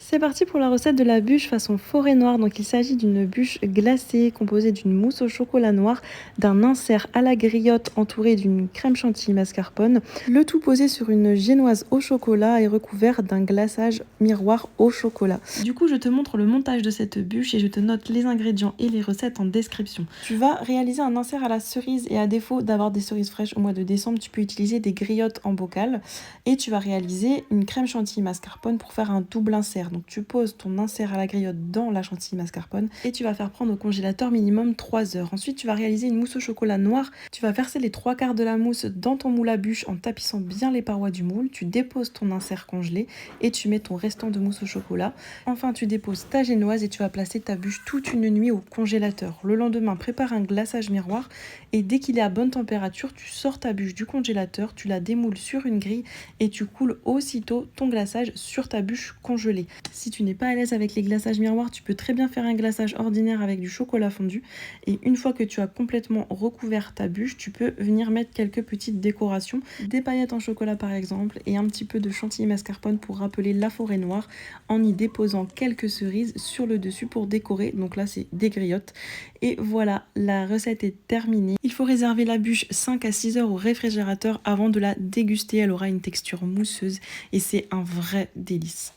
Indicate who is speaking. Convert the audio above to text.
Speaker 1: C'est parti pour la recette de la bûche façon forêt noire. Donc il s'agit d'une bûche glacée composée d'une mousse au chocolat noir, d'un insert à la griotte entouré d'une crème chantilly mascarpone, le tout posé sur une génoise au chocolat et recouvert d'un glaçage miroir au chocolat. Du coup, je te montre le montage de cette bûche et je te note les ingrédients et les recettes en description. Tu vas réaliser un insert à la cerise et à défaut d'avoir des cerises fraîches au mois de décembre, tu peux utiliser des griottes en bocal et tu vas réaliser une crème chantilly mascarpone pour faire un double insert. Donc tu poses ton insert à la griotte dans la chantilly mascarpone et tu vas faire prendre au congélateur minimum 3 heures. Ensuite, tu vas réaliser une mousse au chocolat noir. Tu vas verser les 3/4 de la mousse dans ton moule à bûche en tapissant bien les parois du moule. Tu déposes ton insert congelé et tu mets ton restant de mousse au chocolat. Enfin, tu déposes ta génoise et tu vas placer ta bûche toute une nuit au congélateur. Le lendemain, prépare un glaçage miroir et dès qu'il est à bonne température, tu sors ta bûche du congélateur, tu la démoules sur une grille et tu coules aussitôt ton glaçage sur ta bûche congelée. Si tu n'es pas à l'aise avec les glaçages miroirs, tu peux très bien faire un glaçage ordinaire avec du chocolat fondu. Et une fois que tu as complètement recouvert ta bûche, tu peux venir mettre quelques petites décorations, des paillettes en chocolat par exemple, et un petit peu de chantilly mascarpone pour rappeler la forêt noire, en y déposant quelques cerises sur le dessus pour décorer. Donc là, c'est des griottes. Et voilà, la recette est terminée. Il faut réserver la bûche 5 à 6 heures au réfrigérateur avant de la déguster. Elle aura une texture mousseuse et c'est un vrai délice.